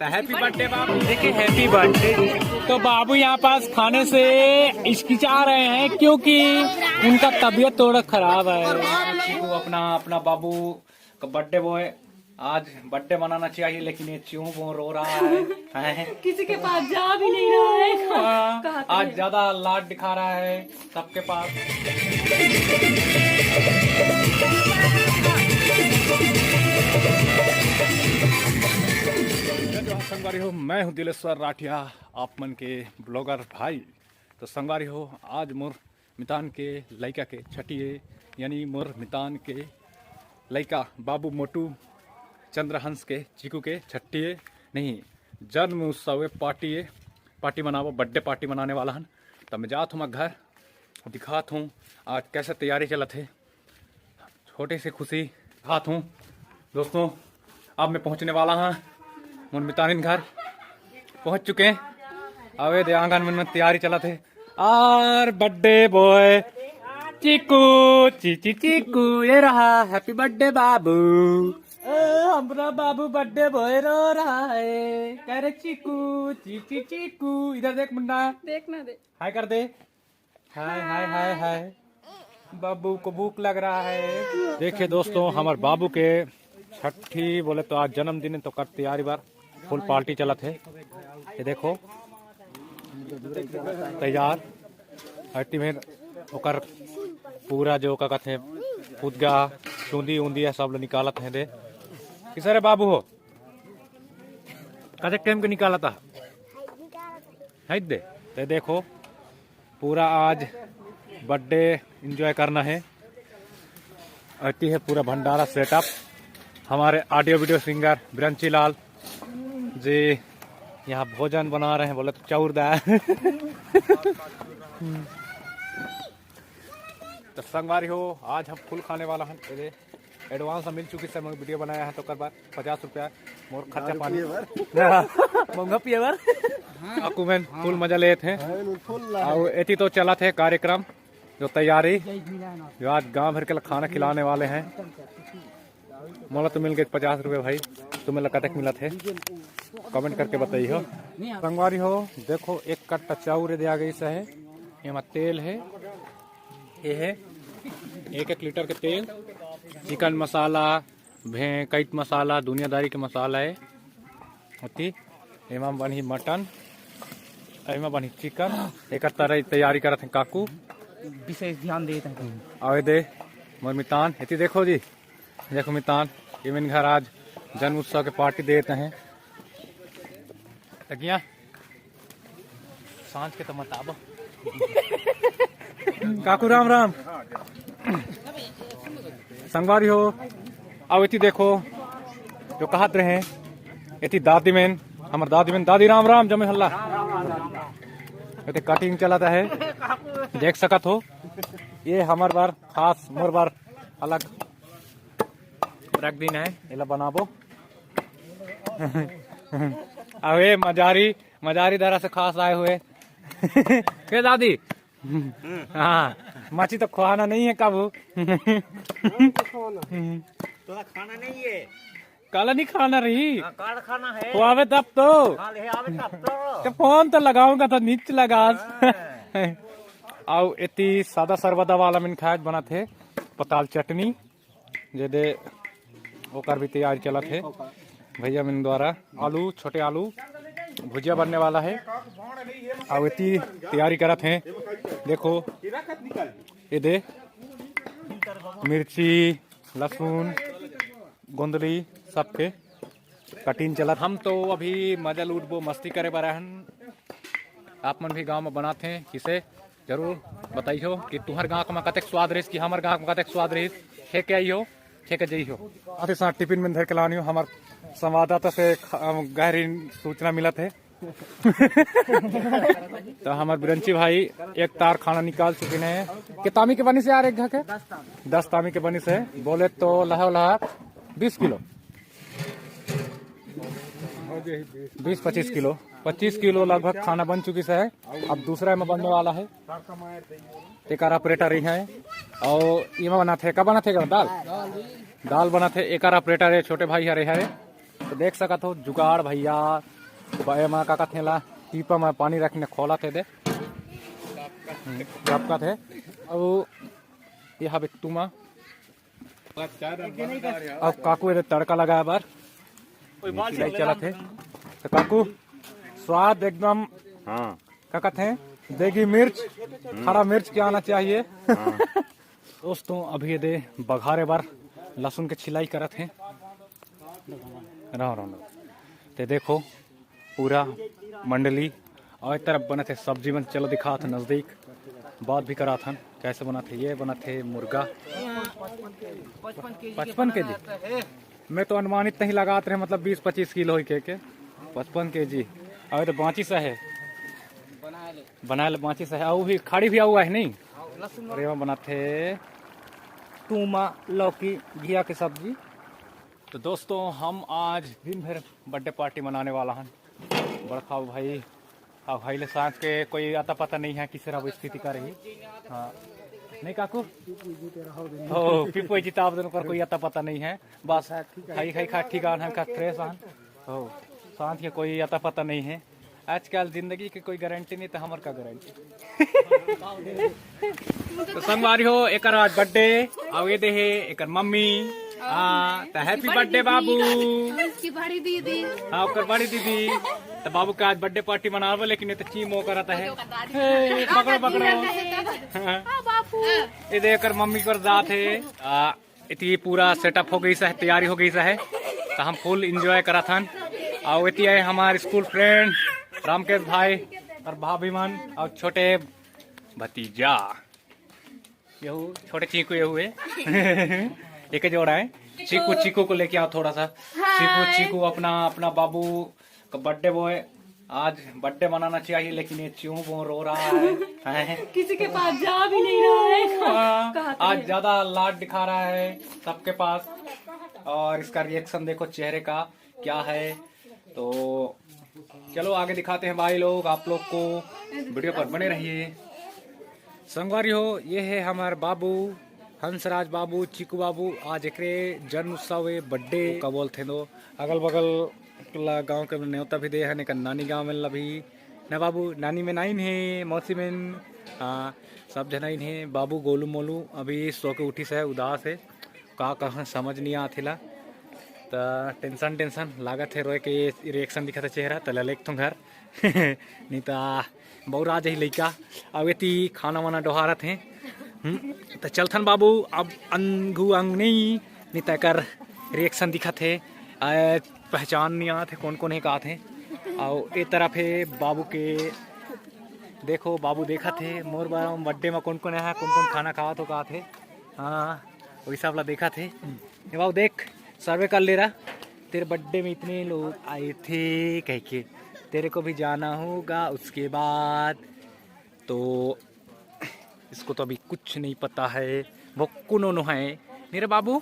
Happy birthday बाबू। देखिए happy birthday. तो बाबू यहाँ पास खाने से हिचकिचा रहे हैं क्योंकि उनका तबीयत थोड़ा खराब है। तो अपना बाबू का बर्थडे बॉय आज बर्थडे मनाना चाहिए, लेकिन ये क्यों वो रो रहा है? किसी के पास जा भी नहीं रहा है। आज ज्यादा लाड दिखा रहा है सबके पास। संगवारी हो, मैं हूँ दिलेश्वर राठिया, आप मन के ब्लॉगर भाई। तो संगवारी हो, आज मोर मितान के लड़का के छठिए यानी मोर मितान के लड़का बाबू मोटू चंद्रहंस के चीकू के छठिए नहीं जन्म उत्सव पार्टी मनावो, बर्थडे पार्टी मनाने वाला हन। तब मैं जात हूँ घर, दिखात हूँ आज कैसे तैयारी चलत है। छोटे से खुशी दिखात हूँ दोस्तों। अब मैं पहुँचने वाला हाँ मोर मितानिन घर, पहुँच चुके हैं। अवे दे आंगन में तैयारी चलत है। और बर्थडे बॉय चीकू चीकू ये रहा, हैप्पी बर्थडे बाबू। हमारा बाबू बर्थडे बॉय रो रहा है, कह रहे चीकू चीकू। इधर देख मुन्ना, देखना दे, हाय कर दे। हाय हाय हाय हाय। बाबू को भूख लग रहा है। देखिए दोस्तों, हमारे बाबू के छठी बोले तो आज जन्मदिन तो कर तैयारी बार फुल पार्टी चलत है। ये देखो तैयार हट्टी में ओकर पूरा जो का कहते हैं खुदगा चूंदी उंदी है सब लोग निकालत है। दे किसरे बाबू हो कदे टाइम के निकाला था है दे। ते देखो पूरा आज बर्थडे एंजॉय करना है। अति है पूरा भंडारा सेटअप। हमारे audio video singer Biranchi Lal ji यहाँ भोजन बना रहे हैं, बोले तो चौरदार। तो संगवारी हो, आज हम फुल खाने वाला हैं। एडवांस मिल चुकी सर, वीडियो बनाया है तो कर बार 50 रुपया मोर खर्चा पानी महंगा पिएवर आपको मैं फुल मजा ले थे। और एती तो चला थे कार्यक्रम जो तैयारी जो आज गांव भर के खाना खिलाने वाले हैं। मोला तो मिल गए 50 रुपये भाई, तुम्हें लगा तक मिला थे कमेंट करके बताइए हो। संगवारी हो देखो, एक कट्टा चाउर दिया गई है, यहाँ तेल है, ये है 1 लीटर के तेल, चिकन मसाला कैट मसाला दुनियादारी के मसाला है होती। एमा बनी मटन, एमा बनी चिकन। एक तरह तैयारी करते हैं काकू, विशेष ध्यान देते हैं। आवे दे मोर मितान इति देखो जी, देखो मितान इवन घर आज जन्म उत्सव के पार्टी देते हैं। तकिया सांझ के तो मताब काकू राम राम। संगवारी हो, अब इति देखो जो कहत रहे इति दादी में हमार दादी राम राम जमे हल्ला कटिंग चलाता है, देख सकत हो। ये हमार बार खास मोर बार अलग रख दिन है, इला बनाबो। अवे मजारी दरा से खास आए हुए के दादी। हाँ मच्छी तो खुआना नहीं है काबू। तो खाना नहीं है, काला नहीं खाना रही, काल खाना है। खुआवे तब तो आवे तब तो फोन तो लगाऊंगा तो नीच लगा। आओ इतनी सादा सरबदा वाला मैंने खाया बना थे, पताल चटनी जे दे ओकर भी तैयारी चला थे भैया मैंने द्वारा। आलू छोटे आलू भुजिया बनने वाला है। और इतनी तैयारी करा थे, देखो ये दे मिर्ची लहसुन गोंदली सबके कटिंग चला। हम तो अभी मजा लूटबो मस्ती करे बरहन। आप मन भी गांव में बनाते हैं, किसे जरूर बताइयो कि तुम्हारे गांव में कतक स्वाद रही कि हमारे गांव में कतक स्वाद रही। खेके आई हो खेके जाइ हो आते साथ टिफिन में धर के लानी हो। हमारे संवाददाता से गहरी सूचना मिला थे। तो हमारे बिरंची भाई एक तार खाना निकाल चुके हैं। कितामी के बनी से यार एक घर के 10 तामी के बनी से बोले तो लहा 20 किलो 20-25 किलो 25 किलो लगभग खाना बन चुकी है। अब दूसरा में बनने वाला है। एक ऑपरेटर ही है और ये बना थे कब बना थे दाल बना थे। एक ऑपरेटर है छोटे भाई हरे हरे तो देख सकत हो जुगाड़ भैया माँ का कथे ला टीपा में पानी रखने खोला थे दे कब का थे और यहाँ बिट्टू अब काकू ये तड़का लगाया बार सिलाई चला थे तो काकू स्वाद एकदम क्या कहते हैं देगी मिर्च हरा मिर्च क्या आना चाहिए। दोस्तों अभी दे बघारे बार लहसुन के छिलाई करत हैं ते देखो पूरा मंडली और एक तरफ बने थे सब्जी बन चलो दिखा था नजदीक बात भी करा था कैसे बना थे। ये बना थे मुर्गा 55 kg मैं तो अनुमानित नहीं लगाते रहे मतलब 20-25 किलो ही के 55 kg और तो बाँची सा है बनाए बाँची सा है और भी खाड़ी भी हुआ है नहीं। अरे वहाँ बनाते टूमा लौकी घिया की सब्जी। तो दोस्तों हम आज दिन भर बर्थडे पार्टी मनाने वाला हैं बड़का भाई और भाई ले सांस के कोई आता पता नहीं है किस तरह स्थिति का रही। हाँ नहीं काकू हो पिपो जीता आप दोनों पर कोई आता पता नहीं है बस खाई खाई खा ठीक आन का फ्रेश आन हो सांस के कोई आता पता नहीं है। आजकल जिंदगी की कोई गारंटी नहीं तो हमार का गारंटी। तो संगवारी हो एक आज बर्थडे और ये दे एक मम्मी तो हैप्पी बर्थडे बाबू उसकी बड़ी दीदी हाँ ओकर बड़ी दीदी तो बाबू का आज बर्थडे पार्टी मनावे लेकिन ये तो चीमो करता है पकड़ो पकड़ो ये देकर मम्मी कर जात है इतनी पूरा सेटअप हो गई सा है तैयारी हो गई सा है तो हम फुल एंजॉय करा था। और इतनी है हमारे स्कूल फ्रेंड रामकेश भाई और भाभी मन और छोटे भतीजा ये छोटे चीकू ये हुए एक जोड़ा है चीकू चीकू को लेके आओ थोड़ा सा चीकू अपना बाबू का बर्थडे बॉय आज बर्थडे मनाना चाहिए लेकिन ये क्यों वो रो रहा है किसी के पास जा भी नहीं रहा है। आज ज्यादा लाड दिखा रहा है सबके पास और इसका रिएक्शन देखो चेहरे का क्या है। तो चलो आगे दिखाते हैं भाई लोग आप लोग को वीडियो पर बने रहिए। संगवारी हो ये है हमारे बाबू हंसराज बाबू चीकू बाबू आज एक जन्म उत्सव बर्थडे का बोलते दो अगल बगल गांव के न्योता भी दे है नानी गांव में भी न बाबू नानी में नाइन है मौसी में हाँ सब जनाइन है बाबू गोलू मोलू अभी सो के उठी से उदास है कहाँ समझ नहीं आथिला तो टेंशन लागत है रोए के रिएक्शन दिखा था चेहरा तो ललेक तुम घर नहीं तो बहुरा जाही लैका अब ये खाना वाना डोहारत हैं तो चलथन बाबू अब अंगू अंग नहीं तकर रिएक्शन दिखा थे पहचान नहीं आते कौन कौन है कहा थे। और एक तरफ है बाबू के देखो बाबू देखा थे मोर बर्थडे में कौन कौन है कौन कौन खाना खावा तो कहा थे हाँ वैसा वाला देखा थे। बाबू देख सर्वे कर ले रहा तेरे बर्थडे में इतने लोग आए थे कह के तेरे को भी जाना होगा उसके बाद तो इसको तो अभी कुछ नहीं पता है वो कौन है मेरे बाबू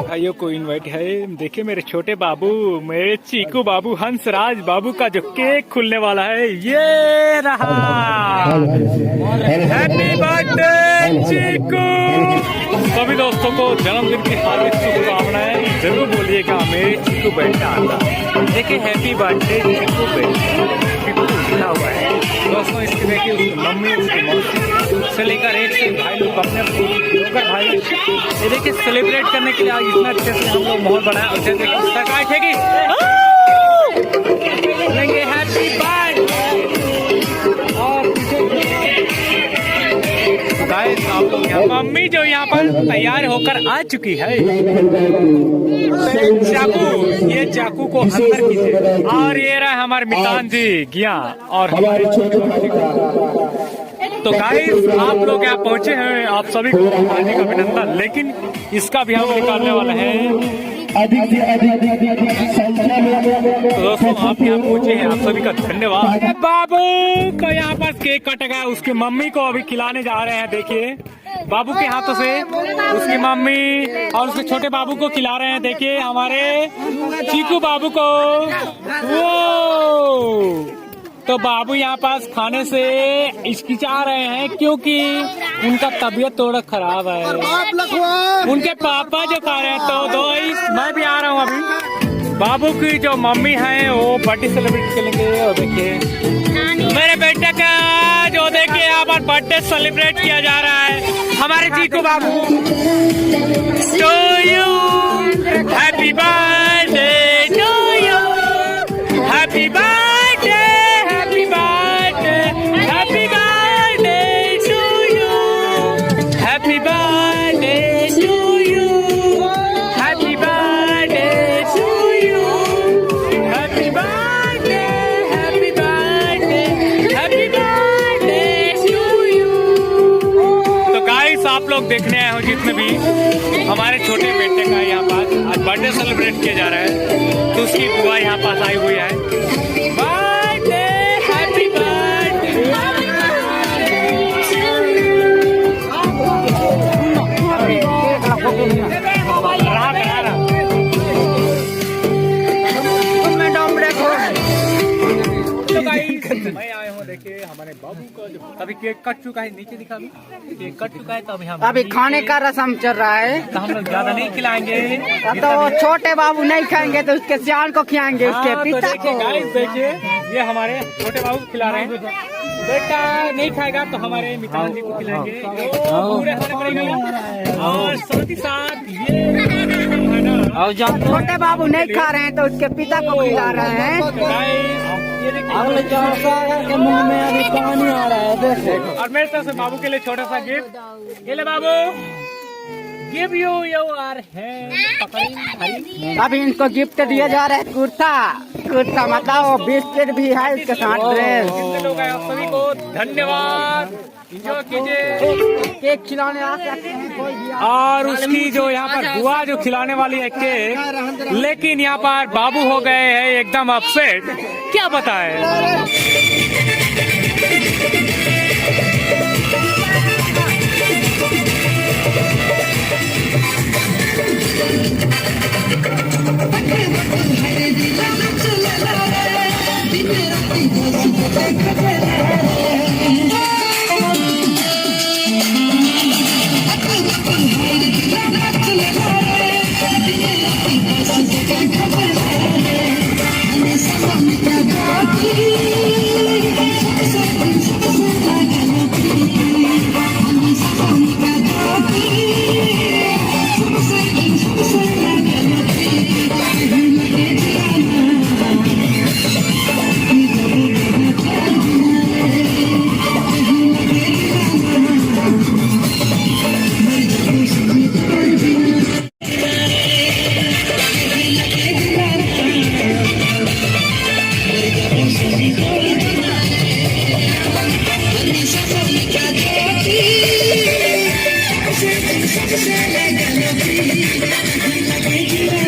भाइयों को इनवाइट है। देखिए मेरे छोटे बाबू मेरे चीकू बाबू हंसराज बाबू का जो केक खुलने वाला है ये रहा। हैप्पी बर्थडे चीकू। सभी दोस्तों को जन्मदिन की हार्दिक शुभकामनाएं जरूर बोलिएगा मेरे चीकू बेटा। देखिए हैप्पी बर्थडे चीकू बेटा लिखा हुआ है दोस्तों। इसकी देखिए उसकी मम्मी उसकी मौसी से लेकर एक से भाई लोग अपने भाई ये देखिए सेलिब्रेट करने के लिए आज इतना अच्छे से हम लोग माहौल बनाया और जैसे सरकार थे बोलेंगे हैप्पी बर्थडे और गाइस आप लोग यहाँ मम्मी जो यहाँ पर तैयार होकर आ चुकी है चाकू ये चाकू को अंदर कीजिए और ये रहा हमारे मितान जी गिया और हमारे तो गाइस आप लोग यहाँ पहुँचे हैं आप सभी को आने का अभिनंदन। लेकिन इसका भी हम निकालने वाले हैं तो दोस्तों आप यहाँ पहुँचे हैं आप सभी का धन्यवाद। बाबू को यहाँ पर केक कटेगा उसकी मम्मी को अभी खिलाने जा रहे हैं। देखिए बाबू के हाथों से उसकी मम्मी और उसके छोटे बाबू को खिला रहे हैं। देखिए हमारे चीकू बाबू को वो तो बाबू यहाँ पास खाने से हिचकिचा रहे हैं क्योंकि उनका तबीयत थोड़ा खराब है। उनके पापा जो खा रहे हैं तो दो ही मैं भी आ रहा हूँ अभी। बाबू की जो मम्मी है वो बर्थडे सेलिब्रेट करेंगे। और देखिए मेरे बेटे का जो देखिए यहाँ पर बर्थडे सेलिब्रेट किया जा रहा है हमारे चीकू बाबू। To you happy birthday to you happy birthday happy birthday happy birthday to you happy birthday to you happy birthday to you happy birthday happy birthday happy birthday to you. तो guys आप लोग देखने आए हो जितने भी हमारे छोटे बेटे का यहाँ पास आज बर्थडे सेलिब्रेट किया जा रहा है तो उसकी बुआ यहाँ पास आई हुई है। बर्थडे हैप्पी बर्थडे मैं आया हूँ। देखिए हमारे बाबू का जो अभी केक कट चुका है, नीचे दिखा भी केक कट चुका है। तो अभी हम अभी खाने का रस्म चल रहा है तो हम लोग ज्यादा नहीं खिलाएंगे। तो छोटे बाबू नहीं खाएंगे तो उसके सियान को खिलाएंगे, उसके तो पिता देखिए को। गाइस देखिए ये हमारे छोटे बाबू को खिला रहे हैं। बेटा नहीं खाएगा तो हमारे मितान जी को खिलाएंगे। पूरे खाने पड़ेगा। और साथ ही साथ ये है ना और जब छोटे बाबू नहीं खा रहे हैं तो उसके पिता को खिला रहे हैं। ये देखिए के मुंह में अभी पानी आ रहा है देखो। और मेरे तरफ से बाबू के लिए छोटा सा गिफ्ट। ये ले बाबू गिव यू योर हैंड। अभी इनको गिफ्ट दिया जा रहा है कुर्ता। कुर्ता मतलब बिस्किट भी है उसके साथ ड्रेस। जितने लोग आए आप सभी को धन्यवाद। एंजॉय कीजिए। केक खिलाने आ सकते हैं कोई भी। और उसकी जो यहाँ पर बुआ जो खिलाने वाली है केक, लेकिन यहाँ पर बाबू हो गए हैं एकदम अपसेट। क्या बताएं। Like